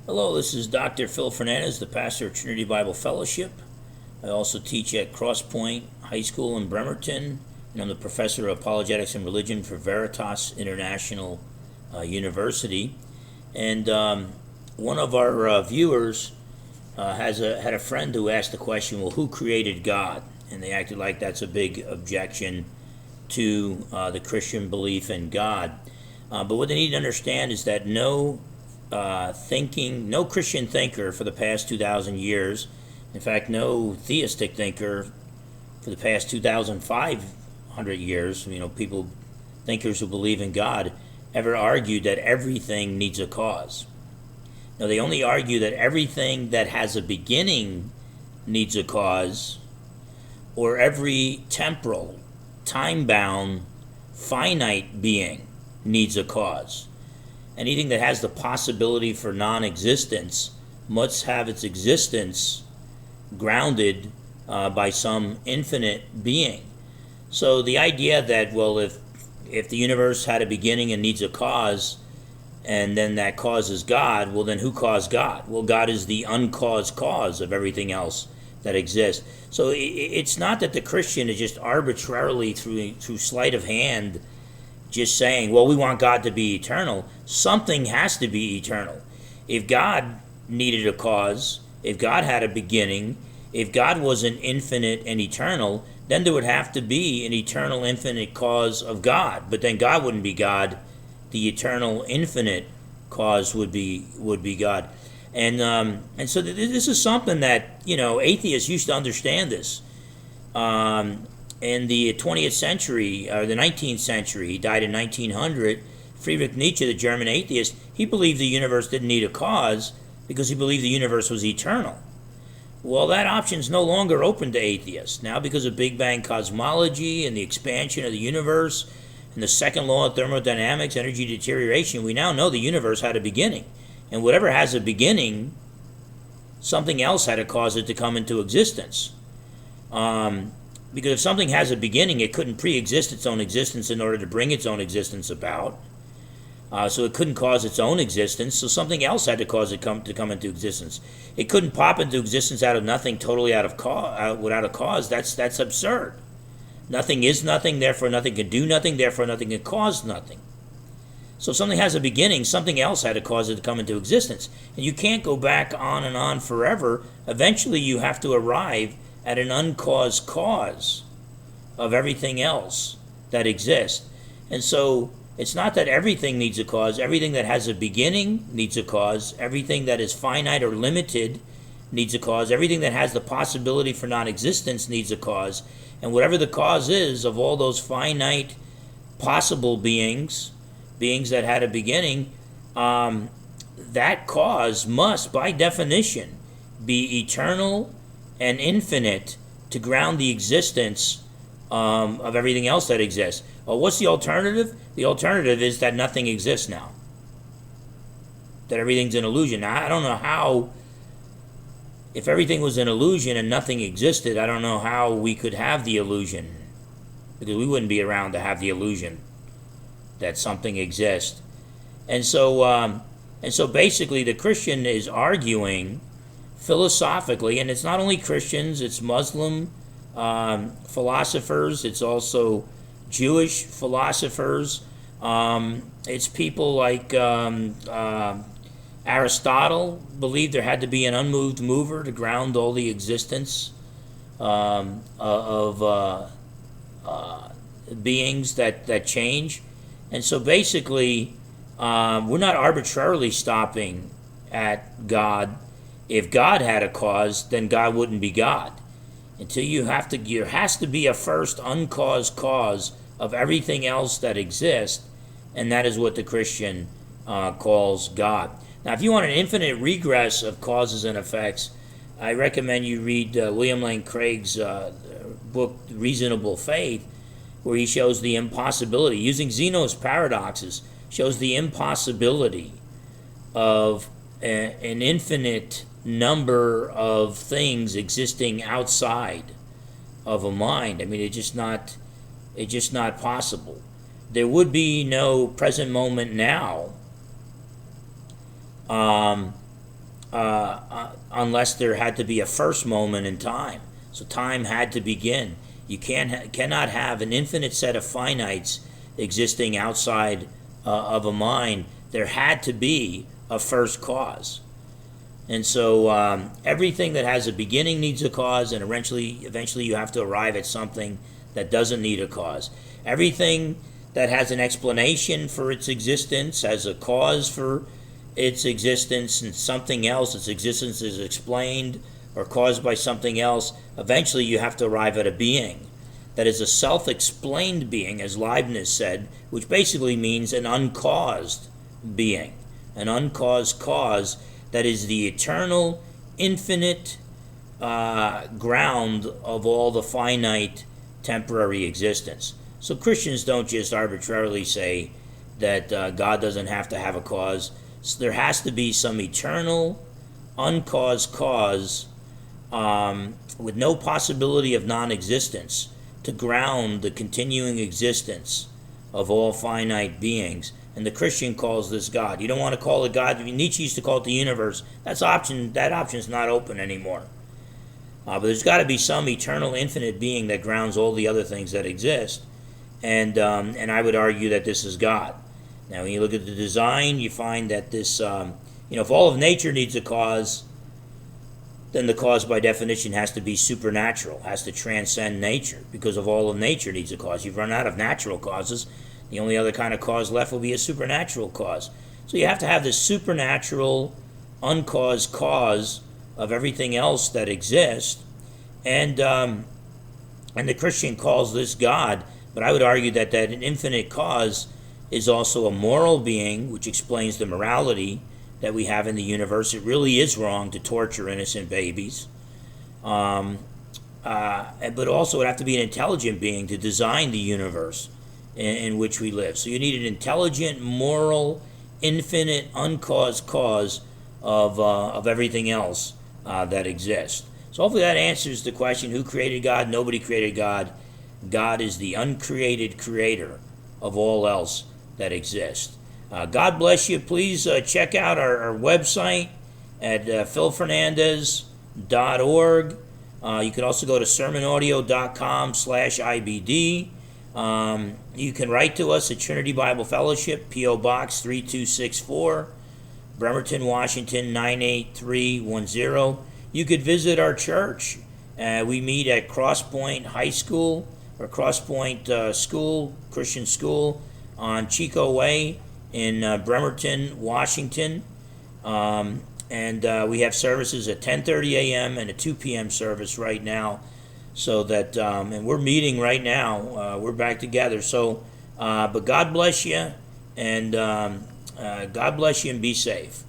Hello, this is Dr. Phil Fernandes, the pastor of Trinity Bible Fellowship. I also teach at Cross Point High School in Bremerton, and I'm the professor of apologetics and religion for Veritas International University. And one of our viewers had a friend who asked the question, well, who created God? And they acted like that's a big objection to the Christian belief in God. But what they need to understand is that no Christian thinker for the past 2,000 years, in fact, no theistic thinker for the past 2,500 years, thinkers who believe in God, ever argued that everything needs a cause. Now, they only argue that everything that has a beginning needs a cause, or every temporal, time-bound, finite being needs a cause. Anything that has the possibility for non-existence must have its existence grounded by some infinite being. So the idea that, well, if the universe had a beginning and needs a cause, and then that cause is God, well, then who caused God? Well, God is the uncaused cause of everything else that exists. So it's not that the Christian is just arbitrarily, through sleight of hand, just saying, well, we want God to be eternal. Something has to be eternal. If God needed a cause, if God had a beginning, if God was an infinite and eternal, then there would have to be an eternal, infinite cause of God. But then God wouldn't be God. The eternal, infinite cause would be God. And so this is something that, atheists used to understand this. In the 20th century, or the 19th century, he died in 1900, Friedrich Nietzsche, the German atheist, he believed the universe didn't need a cause because he believed the universe was eternal. Well, that option's no longer open to atheists. Now, because of Big Bang cosmology and the expansion of the universe and the second law of thermodynamics, energy deterioration, we now know the universe had a beginning. And whatever has a beginning, something else had to cause it to come into existence. Because if something has a beginning, it couldn't pre-exist its own existence in order to bring its own existence about. So it couldn't cause its own existence, so something else had to cause it to come into existence. It couldn't pop into existence out of nothing, totally without a cause. That's absurd. Nothing is nothing, therefore nothing can do nothing, therefore nothing can cause nothing. So if something has a beginning, something else had to cause it to come into existence. And you can't go back on and on forever. Eventually you have to arrive at an uncaused cause of everything else that exists. And so it's not that everything needs a cause. Everything that has a beginning needs a cause. Everything that is finite or limited needs a cause. Everything that has the possibility for non-existence needs a cause. And whatever the cause is of all those finite possible beings that had a beginning, that cause must, by definition, be eternal and infinite to ground the existence of everything else that exists. What's the alternative? The alternative is that nothing exists now. That everything's an illusion. Now, I don't know how, if everything was an illusion and nothing existed, I don't know how we could have the illusion. Because we wouldn't be around to have the illusion that something exists. And so basically the Christian is arguing philosophically, and it's not only Christians, it's Muslim philosophers, it's also Jewish philosophers, it's people like Aristotle believed there had to be an unmoved mover to ground all the existence of beings that change. And so basically, we're not arbitrarily stopping at God. If God had a cause, then God wouldn't be God. Until there has to be a first uncaused cause of everything else that exists, and that is what the Christian calls God. Now, if you want an infinite regress of causes and effects, I recommend you read William Lane Craig's book, Reasonable Faith, where he shows the impossibility, using Zeno's paradoxes, shows the impossibility of an infinite number of things existing outside of a mind. I mean, it's just not possible. There would be no present moment now unless there had to be a first moment in time. So time had to begin. You cannot have an infinite set of finites existing outside of a mind. There had to be a first cause. And so everything that has a beginning needs a cause, and eventually you have to arrive at something that doesn't need a cause. Everything that has an explanation for its existence has a cause for its existence, and something else, its existence is explained or caused by something else. Eventually you have to arrive at a being that is a self-explained being, as Leibniz said, which basically means an uncaused being, an uncaused cause that is the eternal, infinite ground of all the finite temporary existence. So Christians don't just arbitrarily say that God doesn't have to have a cause. So there has to be some eternal, uncaused cause with no possibility of non-existence to ground the continuing existence of all finite beings. And the Christian calls this God. You don't want to call it God. Nietzsche used to call it the universe. That option's not open anymore. But there's got to be some eternal, infinite being that grounds all the other things that exist. And I would argue that this is God. Now, when you look at the design, you find that this, if all of nature needs a cause, then the cause by definition has to be supernatural, has to transcend nature, because of all of nature needs a cause. You've run out of natural causes. The only other kind of cause left will be a supernatural cause. So you have to have this supernatural, uncaused cause of everything else that exists. And the Christian calls this God, but I would argue that an infinite cause is also a moral being, which explains the morality that we have in the universe. It really is wrong to torture innocent babies. But also it would have to be an intelligent being to design the universe in which we live. So you need an intelligent, moral, infinite, uncaused cause of everything else that exists. So hopefully that answers the question, who created God? Nobody created God. God is the uncreated creator of all else that exists. God bless you. Please check out our website at philfernandez.org. You can also go to sermonaudio.com/IBD. You can write to us at Trinity Bible Fellowship, P.O. Box 3264, Bremerton, Washington 98310. You could visit our church. We meet at Crosspoint High School, or Crosspoint School, Christian School, on Chico Way in Bremerton, Washington. And we have services at 10:30 a.m. and a 2 p.m. service right now. So that, and we're meeting right now. We're back together. So, but God bless you, and God bless you, and be safe.